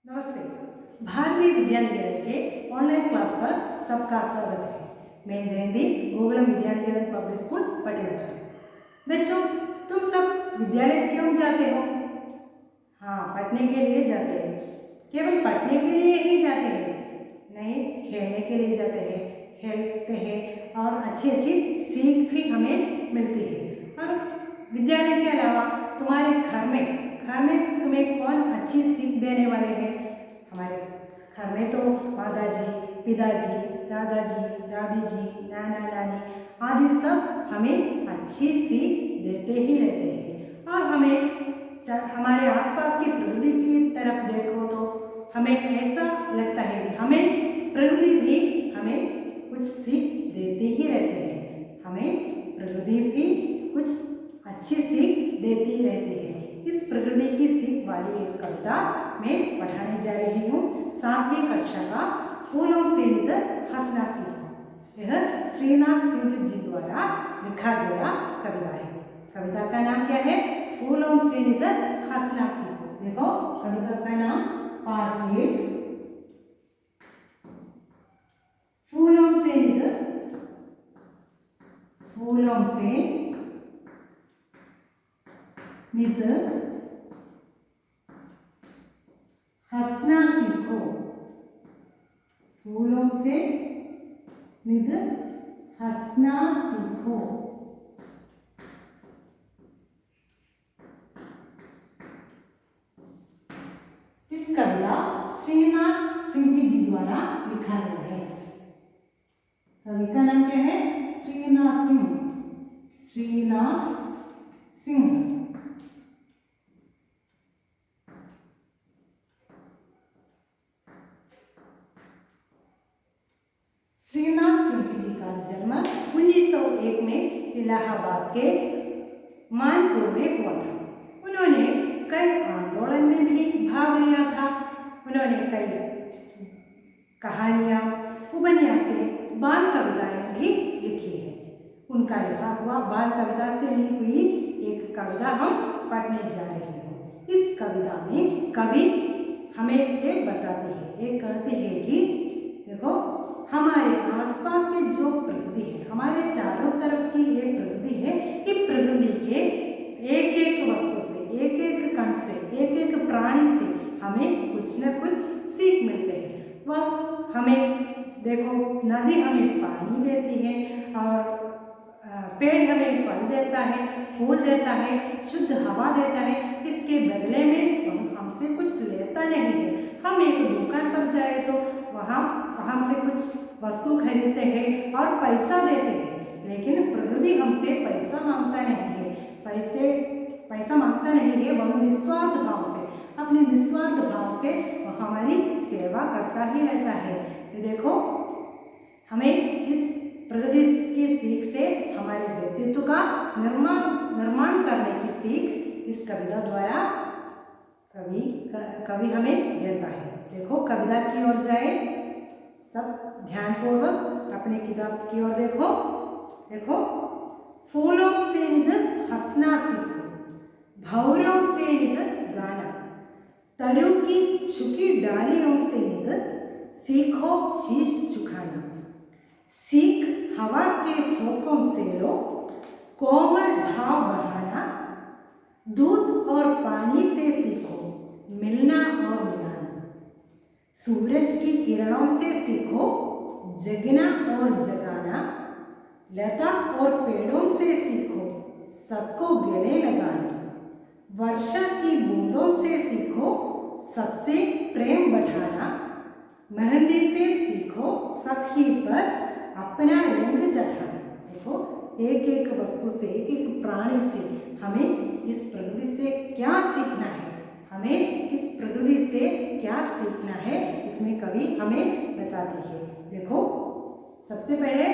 नमस्ते। भारतीय विद्यानिकेतन के ऑनलाइन क्लास पर सबका स्वागत है। मैं जयंती गोकुलम विद्यानिकेतन पब्लिक स्कूल पटियाला। बच्चों, तुम सब विद्यालय क्यों जाते हो? हाँ, पढ़ने के लिए जाते हैं। केवल पढ़ने के लिए ही जाते हैं? नहीं, खेलने के लिए जाते हैं। खेलते हैं और अच्छी अच्छी सीख भी हमें मिलती है। और विद्यालय के अलावा तुम्हारे घर में तुम्हें कौन अच्छी सीख देने वाले हैं? हमारे घर में तो माताजी, पिताजी, दादाजी, दादी जी, नाना नानी आदि सब हमें अच्छी सीख देते ही रहते हैं। और हमारे आसपास की प्रकृति की तरफ देखो तो हमें ऐसा लगता है कि हमें प्रकृति भी हमें कुछ सीख देती ही रहती है। हमें प्रकृति भी कुछ अच्छी सीख देती रहती है। इस प्रकृति की सीख वाली एक कविता मैं पढ़ाने जा रही हूँ। 7वीं कक्षा का फूलों से नित हंसना सीखो। यह श्रीनाथ सिंह जी द्वारा लिखा गया कविता है। कविता का नाम क्या है? फूलों से नित हंसना सीखो। देखो, कविता का नाम पाठ 1, फूलों से नित हंसना सीखो। फूलों से नित हंसना सीखो। इस कविता श्रीनाथ सिंह जी द्वारा लिखा गया है। कवि का नाम क्या है? श्रीनाथ सिंह। श्रीनाथ सिंह जी का जन्म 1901 में इलाहाबाद के मानपुर में हुआ था। उन्होंने कई आंदोलन में भी भाग लिया था। उन्होंने कई कहानियाँ, उपन्यासें, बाल कविताएं भी लिखी है। उनका लिखा हुआ बाल कविता से ली हुई एक कविता हम पढ़ने जा रहे हैं। इस कविता में कवि हमें एक बताती है, एक कहती है कि देखो, हमारे आसपास की जो प्रकृति है, हमारे चारों तरफ की ये प्रकृति है, ये प्रकृति के एक एक वस्तु से, एक एक कण से, एक एक प्राणी से हमें कुछ न कुछ सीख मिलते हैं। वह हमें देखो, नदी हमें पानी देती है और पेड़ हमें फल देता है, फूल देता है, शुद्ध हवा देता है। इसके बदले में वह हमसे कुछ लेता नहीं है। हम एक दुकान पर जाए तो वहाँ हमसे कुछ वस्तु खरीदते हैं और पैसा देते हैं, लेकिन प्रकृति हमसे पैसा मांगता नहीं है। पैसा मांगता नहीं है। वह निस्वार्थ भाव से, अपने निस्वार्थ भाव से वह हमारी सेवा करता ही रहता है। देखो, हमें इस प्रकृति की सीख से हमारे व्यक्तित्व का निर्माण करने की सीख इस कविता द्वारा कवि हमें देता है। देखो, कविता की ओर जाए, सब ध्यानपूर्वक अपने किताब की ओर देखो। देखो, फूलों से नित हंसना सीखो, भंवरों से नित गाना, तरु की झुकी डालियों से नित सीखो शीश झुकाना। सीख हवा के झोंकों से लो कोमल भाव बहाना, दूध और पानी से सीखो मिलना और मिलाना। सूरज की किरणों से सीखो जगना और जगाना, लता और पेड़ों से सीखो सबको गले लगाना। वर्षा की बूंदों से सीखो सबसे प्रेम बढ़ाना, मेहंदी से सीखो सखी पर अपना रंग चढ़ाना। देखो, एक एक वस्तु से, एक एक प्राणी से हमें इस प्रकृति से क्या सीखना है, हमें इस प्रकृति से क्या सीखना है, इसमें कवि हमें बताती है। देखो, सबसे पहले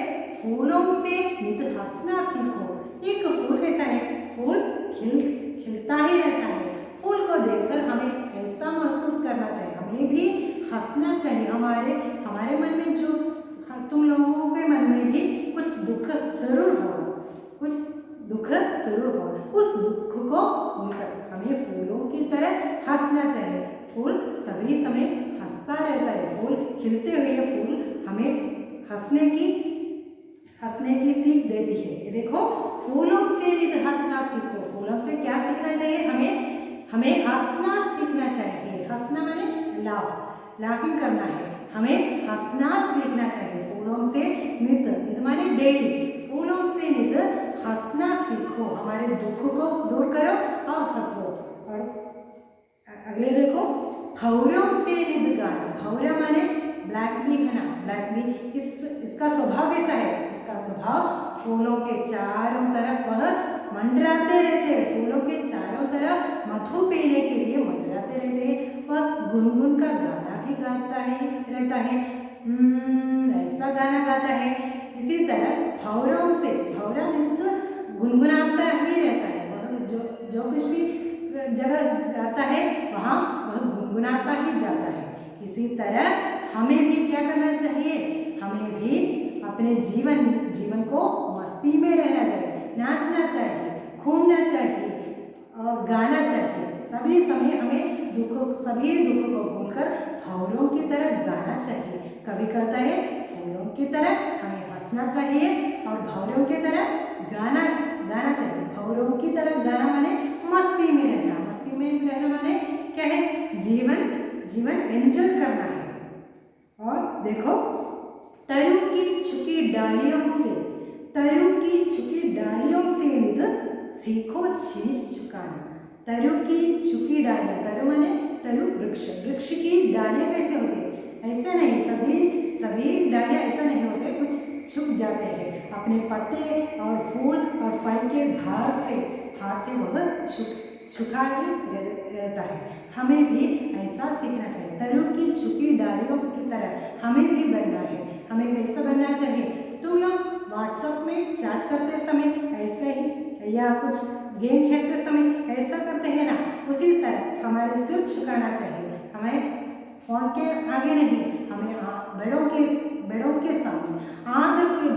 फूलों से नित हंसना सीखो। एक फूल कैसा है? फूल खिलता ही रहता है। फूल को देखकर हमें ऐसा महसूस करना चाहिए, हमें भी हंसना चाहिए। हमारे मन में जो, तुम लोगों के मन में भी कुछ दुख जरूर होगा, उस दुख को भूलकर हमें फूलों की तरह हंसना चाहिए। फूल सभी सभी समय हंसता रहता है। फूल खिलते हुए फूल हमें हंसने की सीख देती है। ये देखो, फूलों से निध हंसना सीखो। फूलों से क्या सीखना चाहिए? हमें हंसना सीखना चाहिए। हंसना माने लाफिंग करना है। हमें हंसना सीखना चाहिए। फूलों से निध माने डेली, फूलों से निध हंसना सीखो। हमारे दुख को दूर करो और हंसो। और अगले देखो, भौरों से निध गाना। भौरा माने ब्लैक बी है ना, ब्लैक बी। इसका स्वभाव कैसा है? इसका स्वभाव फूलों के चारों तरफ वह मंडराते रहते हैं। फूलों के चारों तरफ मधु पीने के लिए मंडराते रहते हैं। वह गुनगुन का गाना भी गाता है रहता है, ऐसा गाना गाता है। इसी तरह भौरों से, भौरा नित्य गुनगुनाता ही रहता है। वह जो कुछ भी जगह जाता है वहाँ वह गुनगुनाता ही जाता है। इसी तरह हमें भी क्या करना चाहिए? हमें भी अपने जीवन को मस्ती में रहना चाहिए, नाचना चाहिए, घूमना चाहिए और गाना चाहिए। सभी समय हमें सभी दुखों को भूलकर भौरों की तरह गाना चाहिए। कभी कहता है फूलों की तरह हमें हंसना चाहिए और भौरों की तरह गाना चाहिए। भौरों की तरह गाना माने मस्ती में रहना। मस्ती में रहना माने क्या है? जीवन एंजॉय करना है। और देखो, तरु की झुकी डालियों से निध सीखो शीश झुकाना। तरु की झुकी डालियां, तरु माने तरु वृक्ष की डालियां कैसे होती है? ऐसे नहीं, सभी डालियां ऐसा नहीं होते, कुछ झुक जाते हैं। अपने पत्ते और फूल और फल के भार से वह झुका ही रहता है। हमें भी ऐसा सीखना चाहिए। तरु की झुकी डालियों की तरह हमें भी बनना है। हमें कैसा बनना चाहिए? तुम लोग व्हाट्सएप में चैट करते समय ऐसे ही, या कुछ गेम खेलते समय ऐसा करते हैं ना, उसी तरह हमारे सिर झुकाना चाहिए। हमें फोन के आगे नहीं, हमें बड़ों के सामने आदर के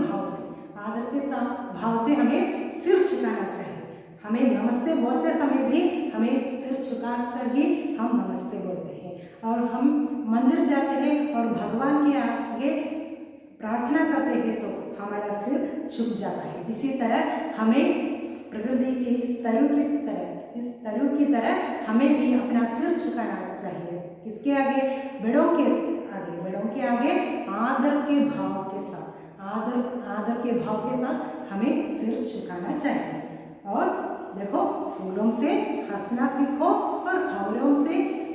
भाव से हमें सिर झुकाना चाहिए। हमें नमस्ते बोलते समय भी हमें सिर झुकाकर ही हम नमस्ते बोलते हैं। और हम मंदिर जाते हैं और भगवान के आगे प्रार्थना करते हैं तो हमारा सिर झुक जाता है। इसी तरह हमें प्रकृति के इस तरु की तरह हमें भी अपना सिर झुकाना चाहिए। किसके आगे? बड़ों के आगे आदर के भाव के साथ हमें सिर झुकाना चाहिए। और देखो, फूलों से हंसना सीखो और भौरों से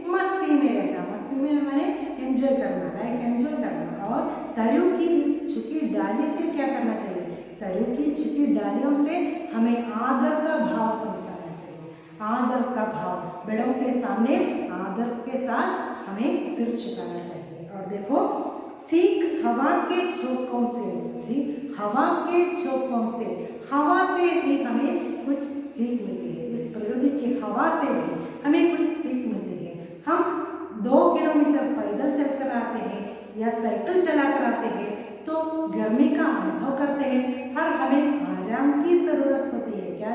मस्ती में रहना। मस्ती में हमारे एंजॉय करना, लाइफ एंजॉय करना। और तरु की इस झुकी डाली से क्या करना चाहिए? तरु की झुकी डालियों से हमें आदर का भाव समझाना चाहिए। आदर का भाव, बड़ों के सामने आदर के साथ हमें सिर झुकाना चाहिए। और देखो, सीख हवा के झोंकों से, हवा से भी हमें कुछ सीख मिलती है। इस प्रकृति की हवा से भी हमें कुछ सीख मिलती है। हम 2 किलोमीटर पैदल चलकर आते हैं या साइकिल चलाकर आते हैं तो गर्मी का अनुभव करते हैं और हमें आराम की ज़रूरत होती है। क्या,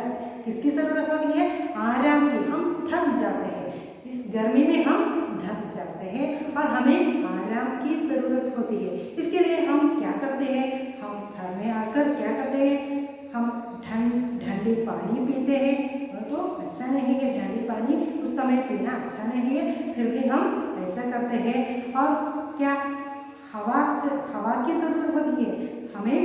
किसकी ज़रूरत होती है? आराम की। हम थक जाते हैं, इस गर्मी में हम थक जाते हैं और हमें आराम की ज़रूरत होती है। इसके लिए हम क्या करते हैं? हम घर में आकर क्या करते हैं? हम ठंडे पानी पीते हैं। और तो अच्छा नहीं है, ठंडे पानी उस समय पीना अच्छा नहीं है, फिर भी हम ऐसा करते हैं। और क्या, हवा की ज़रूरत होती है। हमें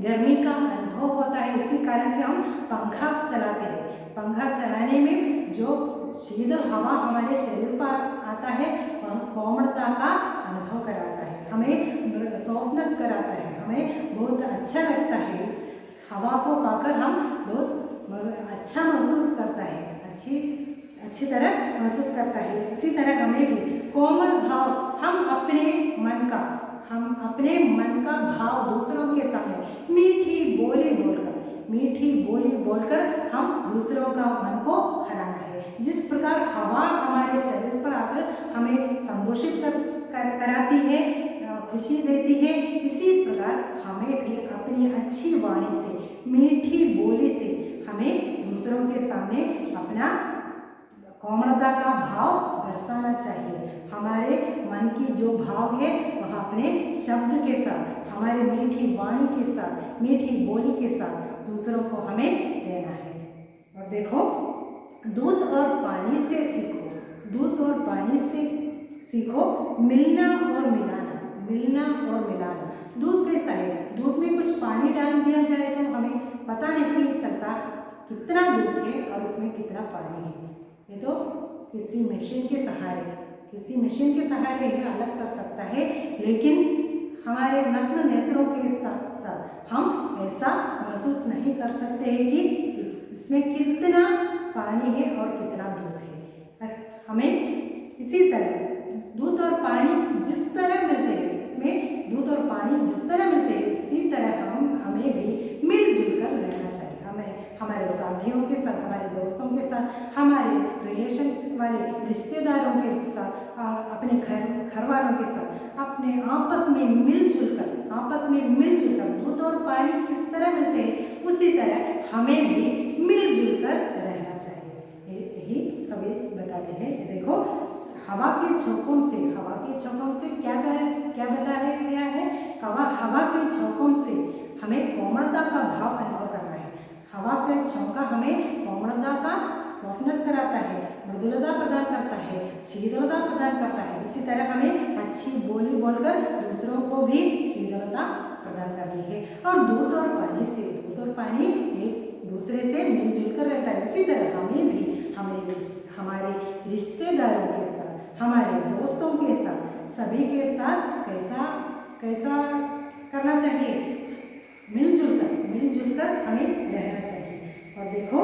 गर्मी का अनुभव होता है, इसी कारण से हम पंखा चलाते हैं। पंखा चलाने में जो शीतल हवा हमारे शरीर पर आता है वह कोमलता का अनुभव कराता है, हमें सॉफ्टनेस कराता है, हमें बहुत अच्छा लगता है। इस हवा को पाकर हम बहुत अच्छा महसूस करता है, अच्छी तरह महसूस करता है। इसी तरह हमें भी कोमल भाव, हम अपने मन का भाव दूसरों के सामने मीठी बोली बोलकर हम दूसरों का मन को हराना है। जिस प्रकार हवा हमारे शरीर पर आकर हमें संतोषित कराती है, खुशी देती है, इसी प्रकार हमें भी अपनी अच्छी वाणी से, मीठी बोली से हमें दूसरों के सामने अपना कोमलता का भाव दर्शाना चाहिए। हमारे मन की जो भाव है वह अपने शब्द के साथ, हमारी मीठी वाणी के साथ, मीठी बोली के साथ दूसरों को हमें देना है। और देखो, दूध और पानी से सीखो, दूध और पानी से सीखो मिलना और मिलाना, मिलना और मिलाना। दूध कैसा है? दूध में कुछ पानी डाल दिया जाए तो हमें पता नहीं चलता कितना दूध है और इसमें कितना पानी है। ये तो किसी मशीन के सहारे ये अलग कर सकता है, लेकिन हमारे नग्न नेत्रों के साथ साथ हम ऐसा महसूस नहीं कर सकते हैं कि इसमें कितना पानी है और कितना दूध है। हमें इसी तरह दूध और पानी जिस तरह मिलते हैं, इसमें दूध और पानी जिस तरह मिलते हैं उसी तरह हमें भी मिलजुल कर रहना चाहिए। हमारे साथियों के साथ, हमारे दोस्तों के साथ, हमारे रिलेशन वाले रिश्तेदारों के साथ, अपने घर वालों के साथ, अपने आपस में मिलजुल कर दूध और पानी किस तरह मिलते हैं उसी तरह हमें भी मिलजुल कर रहना चाहिए। यही कवि बताते हैं। देखो, हवा के झोंकों से क्या बताया गया है? हवा के झोंकों से हमें कोमलता का भाव अनुभव करना है। हवा का झोंका हमें कोमलता का सॉफ्टनेस कराता है, मृदुलता प्रदान करता है, शीतलता प्रदान करता है। इसी तरह हमें अच्छी बोली बोलकर दूसरों को भी शीतलता प्रदान करनी है। और दूध और पानी एक दूसरे से मिलजुल कर रहता है। इसी तरह हमारे रिश्तेदारों के साथ, हमारे दोस्तों के साथ, सभी के साथ कैसा करना चाहिए? मिलजुल कर हमें रहना चाहिए। और देखो,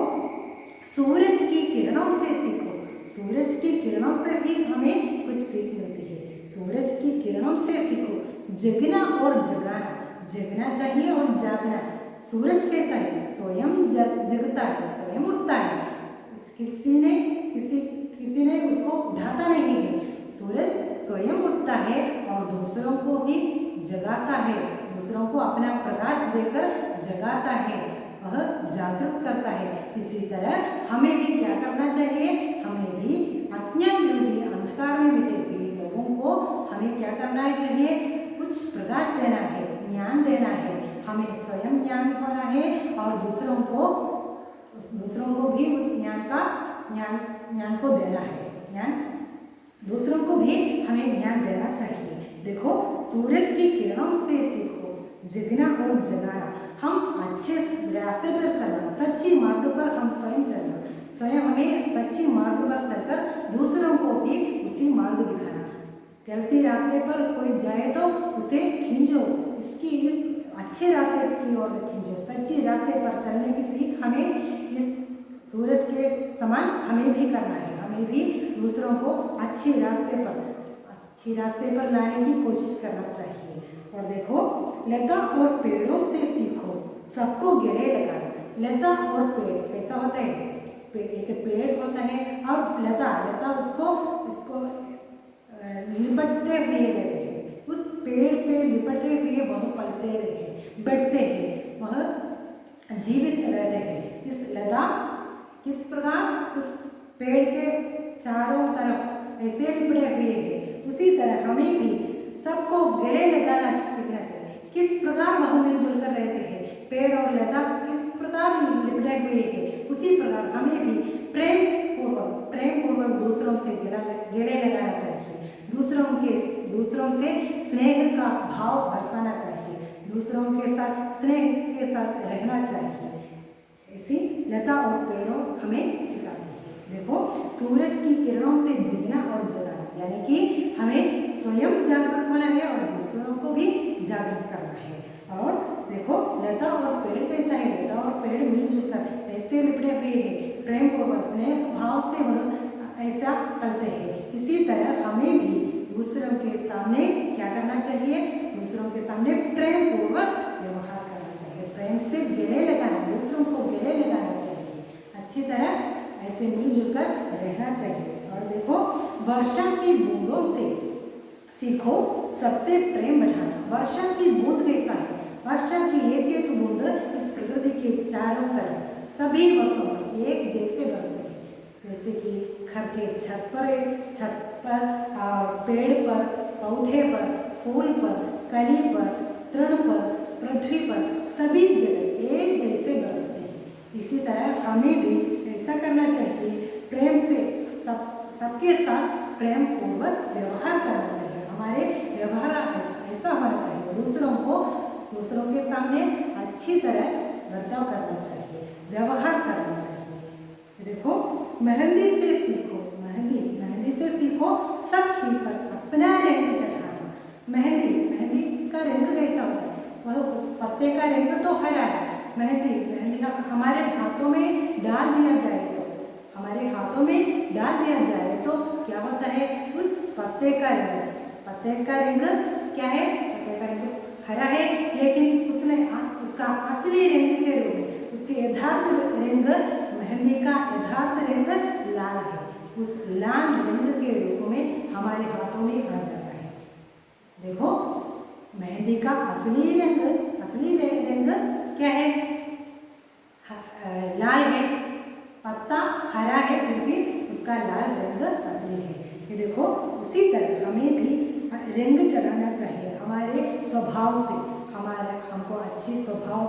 सूरज की किरणों से सीखो, सूरज की किरणों से भी हमें कुछ सीख मिलती है। सूरज की किरणों से सीखो जगना और जगाना, जगना चाहिए और जागना। सूरज कैसा है? स्वयं जगता है, स्वयं उठता है, किसी ने उसको उठाता नहीं है। सूरज स्वयं उठता है और दूसरों को भी जगाता है, दूसरों को अपना प्रकाश देकर जगाता है, वह जागृत करता है। इसी तरह हमें भी क्या करना चाहिए? हमें भी अज्ञानी अंधकार में मिटे हुए लोगों को हमें क्या करना चाहिए? कुछ प्रकाश देना है, ज्ञान देना है। हमें स्वयं ज्ञान होना है और दूसरों को भी उस ज्ञान को देना है। दूसरों को भी हमें ज्ञान देना चाहिए। देखो, सूरज की किरणों से सीखो जगना और जगाना। हम अच्छे रास्ते पर चलना, सच्ची मार्ग पर हम स्वयं चलना, हमें सच्ची मार्ग पर चलकर दूसरों को भी उसी मार्ग दिखाना। गलती रास्ते पर कोई जाए तो उसे खींचो, इस अच्छे रास्ते की ओर खींचो। सच्चे रास्ते पर चलने की सीख हमें इस सूरज के समान हमें भी करना है। हमें भी दूसरों को अच्छे रास्ते पर लाने की कोशिश करना चाहिए। और देखो, लता और पेड़ों से सीखो सबको गले लगाना। लता और पेड़ कैसा होता है? एक पेड़ होता है और लता उसको लिपटते हुए रहते हैं। उस पेड़ पे लिपटे हुए वह पलते रहे, बढ़ते हैं, वह जीवित रहते हैं। इस लता किस प्रकार उस पेड़ के चारों तरफ ऐसे लिपटे हुए हैं, उसी तरह हमें भी सबको गले लगाना सीखना चाहिए। किस प्रकार वह मिलजुल कर रहते हैं, पेड़ और लता किस प्रकार लिपटे हुए हैं, उसी प्रकार हमें भी प्रेम पूर्वक दूसरों से गले लगाना चाहिए। दूसरों से स्नेह का भाव बरसाना चाहिए, दूसरों के साथ स्नेह के साथ रहना चाहिए। ऐसी लता और पेड़ों हमें सिखाते हैं। देखो, सूरज की किरणों से जगना और जगाना, यानी कि हमें स्वयं जागृत होना है और दूसरों को भी जागृत करना है। और देखो, लता और पेड़ कैसा है? लता और पेड़ मिलजुल कर ऐसे लिपटे हुए हैं, प्रेम पूर्वक स्नेह भाव से वह ऐसा करते हैं। इसी तरह हमें भी दूसरों के सामने क्या करना चाहिए? दूसरों के सामने प्रेम पूर्वक व्यवहार करना चाहिए, प्रेम से गले लगाना, दूसरों को गले लगाना चाहिए, अच्छी तरह ऐसे मिलजुल कर रहना चाहिए। और देखो, वर्षा की बूंदों से सीखो सबसे प्रेम बढ़ाना। वर्षा की बूंद कैसा है? वर्षा की एक एक बूंद इस प्रकृति के चारों तरफ सभी वस्तुओं पर एक जैसे बरसते हैं। जैसे कि घर के छत पर, पेड़ पर, पौधे पर, फूल पर, कली पर, तृण पर, पृथ्वी पर सभी जगह एक जैसे बरसते हैं। इसी तरह हमें भी ऐसा करना चाहिए, प्रेम से सबके साथ प्रेम पूर्वक व्यवहार करना चाहिए। हमारे व्यवहार ऐसा होना चाहिए, दूसरों के सामने अच्छी तरह बर्ताव करना चाहिए, व्यवहार करना चाहिए। देखो, मेहंदी से सीखो, मेहंदी से सीखो सबकी पर अपना रंग चढ़ाना। मेहंदी का रंग कैसा होता है? वह उस पत्ते का रंग तो हरा है। मेहंदी हमारे हाथों में डाल दिया जाए तो क्या होता है? उस पत्ते का रंग क्या है? पत्ते का रंग हरा है, लेकिन उसका असली रंग के रूप में, उसके यथार्थ रंग, मेहंदी का यथार्थ रंग लाल है। उस लाल रंग के रूप में हमारे हाथों में आ जाता है। देखो, मेहंदी का असली रंग क्या है? लाल है। पत्ता हरा है, फिर भी उसका लाल रंग असली है। ये देखो, उसी तरह हमें भी रंग चढ़ाना चाहिए हमारे स्वभाव से। हमको अच्छी स्वभाव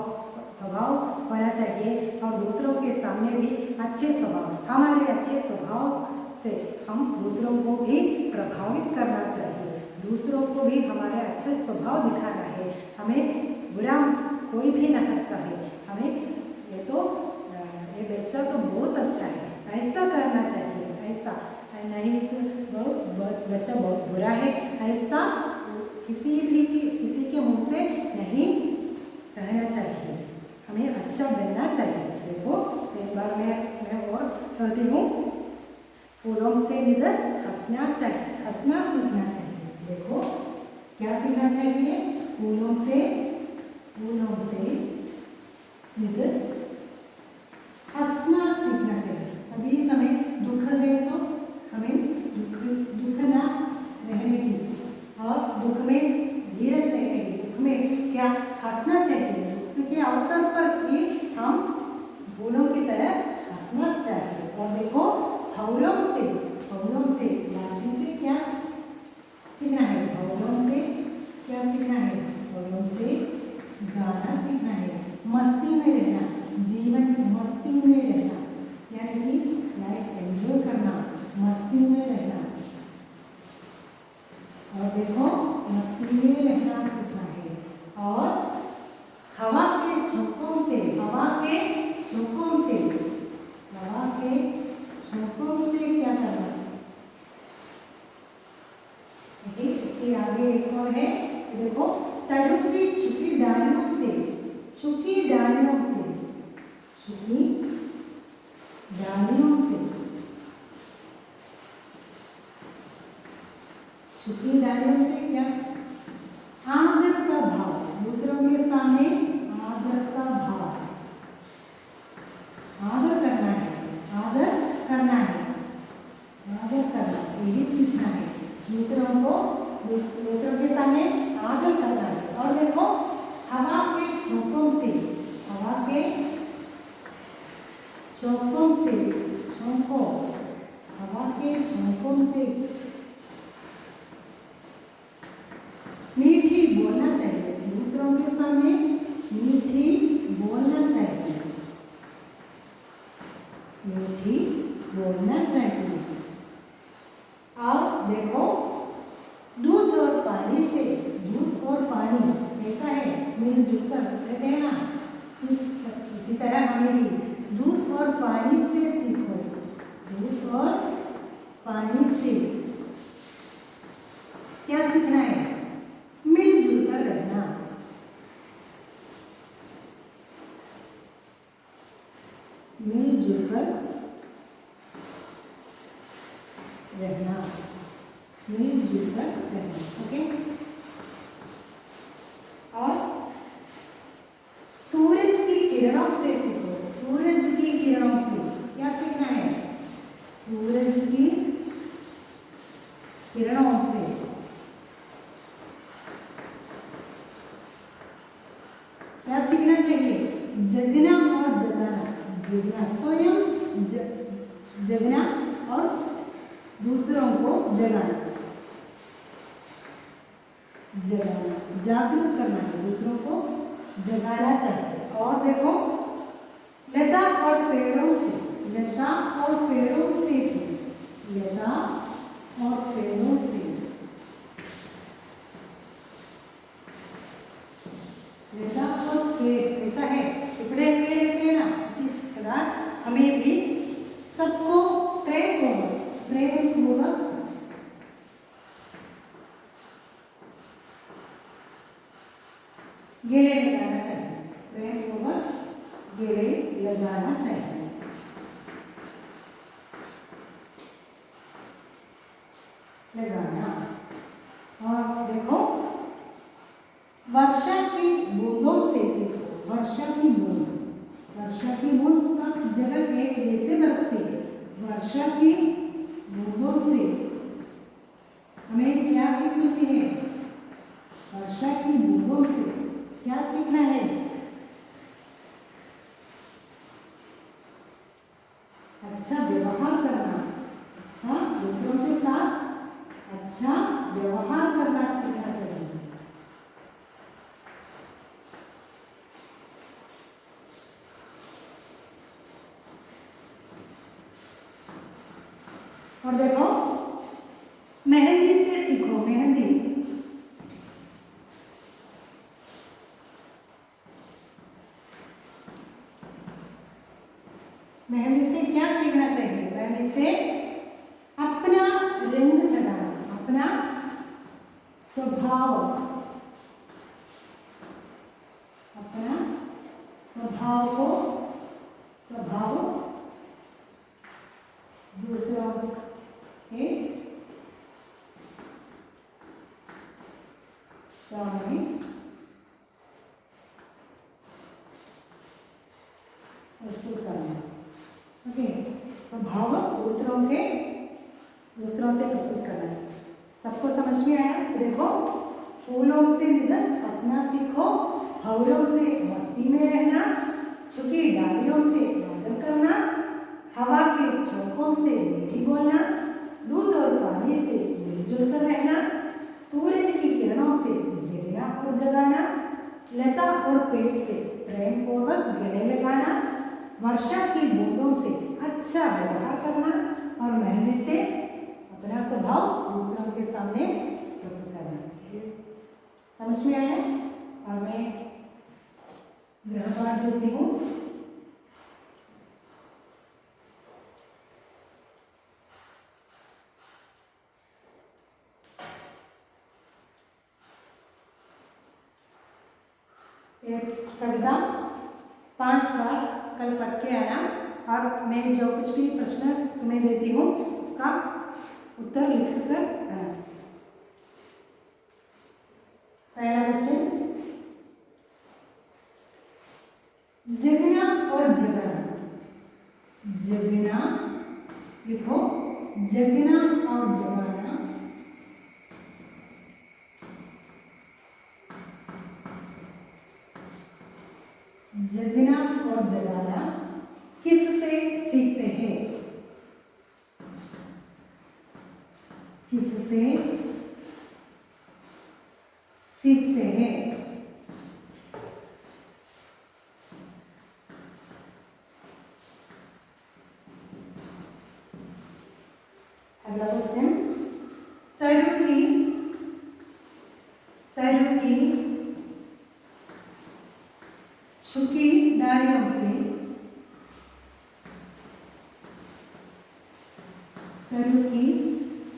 होना चाहिए, और दूसरों के सामने भी अच्छे स्वभाव। हमारे अच्छे स्वभाव से हम दूसरों को भी प्रभावित करना चाहिए। दूसरों को भी हमारे अच्छे स्वभाव दिखाना है। हमें बुरा कोई भी न करता है। हमें ये बच्चा तो बहुत अच्छा है, ऐसा करना चाहिए, ऐसा नहीं तो बच्चा बहुत बुरा है, ऐसा किसी के मुंह से नहीं कहना चाहिए। हमें अच्छा बनना चाहिए। देखो, एक बार मैं और कहती हूँ, फूलों से निध हंसना सीखना चाहिए। देखो, क्या सीखना चाहिए? फूलों से निध हंसना सीखना चाहिए। सभी समय दुख है तो हमें दुख ना रहने की, और दुख में धीरज रहने की, दुख में क्या हंसना चाहिए। दुख के अवसर पर भी हम फूलों की तरह हंसना चाहिए। और देखो, फूलों से क्या सीखना है? फूलों से क्या सीखना है? फूलों से गाना सीखना है, मस्ती में रहना, जीवन मस्ती में रहना, यानी कि लाइफ एंजॉय करना, मस्ती में रहना। और देखो, मस्ती में रहना सीखना है। और हवा के झोंकों से क्या करना? इसके आगे एक और है, देखो, तरुण की छुपी डालियों से क्या? आदर का भाव, दूसरों के सामने आदर का भाव, आदर करना, यही सीखना है। दूसरों के सामने आदर करना है। और देखो, हवा के झोंकों से मीठी बोलना चाहिए। दूसरों के सामने मीठी बोलना चाहिए। और देखो, दूध और पानी ऐसा है, मिलजुल कर रहते हैं ना। इसी तरह हमें भी दूध और पानी से सीखो। दूध और पानी से क्या सीखना है? मिलजुल कर रहना। ओके। और सूरज की किरणों से सीखो। सूरज की किरणों से क्या सीखना है? सूरज की किरणों से क्या सीखना चाहिए? जगना और जगाना। स्वयं जगना और दूसरों को जगाना, जगाना, जागरूक करना है, दूसरों को जगाना चाहिए। और देखो लता और पेड़ों से, लता और पेड़ों से भी, लता और पेड़ों से, लता और पेड़ ऐसा है टुकड़े हुए रहते हैं ना, इसी प्रकार हमें भी सबको प्रेम पूर्वक गले लगाना चाहिए, प्रेम पूर्वक गले लगाना चाहिए। लगाना। और देखो वर्षा की बूंदों से सीखो, वर्षा की बूंद, वर्षा की बूंद सब जगह एक जैसे बरसती है। वर्षा की बूंदों से हमें क्या सीख मिलती है? वर्षा की बूंदों से क्या सीखना है? अच्छा व्यवहार करना, अच्छा दूसरों के साथ अच्छा व्यवहार करना सीखना चाहिए। और देखो मेहंदी से सीखो, मेहंदी, मेहंदी से क्या सीखना चाहिए? मेहंदी से अपना रंग चढ़ाना, अपना स्वभाव, अपना स्वभाव को, स्वभाव दूसरों के सामने प्रस्तुत करना। ओके, स्वभाव दूसरों से प्रस्तुत करना है। सबको समझ में आया? देखो फूलों से निधन हंसना सीखो, हवलों से मस्ती में रहना, झुकी डालियों से आदर करना, हवा के झोंकों से मीठी बोलना, दूध और पानी से मिलजुल कर रहना, सूरज की किरणों से जगना और जगाना, लता और पेड़ से प्रेम पूर्वक गले लगाना, वर्षा की बूंदों से अच्छा व्यवहार करना और मेहंदी से अपना स्वभाव दूसरों के सामने प्रस्तुत करना। समझ में आया? और मैं गृहपाठ देती हूँ। कविता 5 बार कल पढ़ के आना और मैं जो कुछ भी प्रश्न तुम्हें देती हूँ उसका उत्तर लिख कर आना। पहला क्वेश्चन, जगना और जगाना, जगना लिखो, जगना और जगाना जगना और जगाना किससे सीखते हैं? किससे सीखते हैं? अगला क्वेश्चन, तरुकी झुकी डालियों से, तरुकी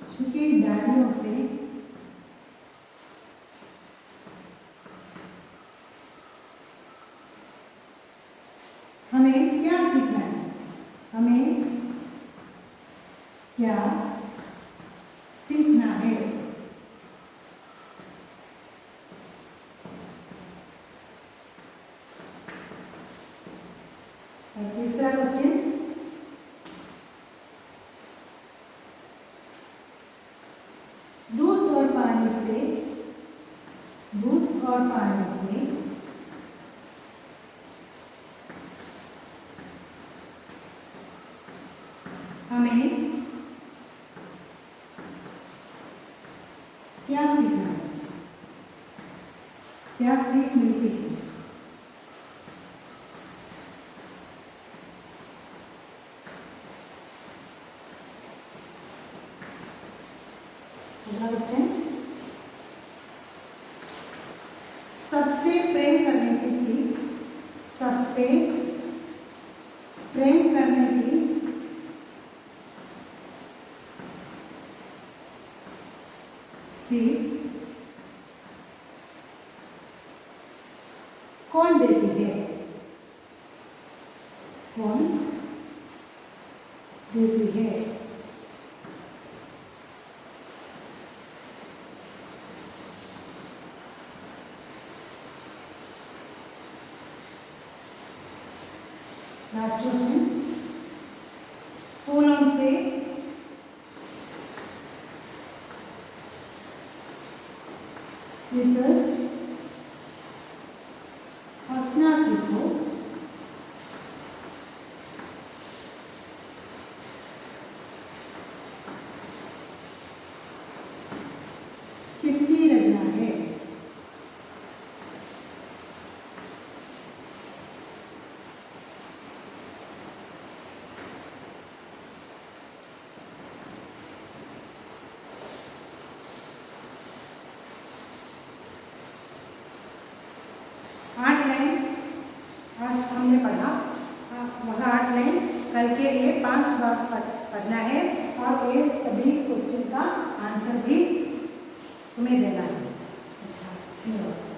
झुकी डालियों से हमें क्या सीखना है? हमें क्या सीखना है? और तीसरा क्वेश्चन, दूध और पानी से हमें क्या सीखना है, क्या सीख मिलती है। अगला क्वेश्चन, सबसे प्रेम करने की सीख, सबसे प्रेम करने की सीख कौन देती है, कौन देती है। लास्ट क्वेश्चन, फूलों से मिलकर हंसना सीखो, किसकी रचना है। आठ लाइन आज हमने पढ़ा, वह 8 लाइन कल के लिए 5 बार पढ़ना है और ये सभी क्वेश्चन का आंसर भी तुम्हें देना है। अच्छा, धन्यवाद।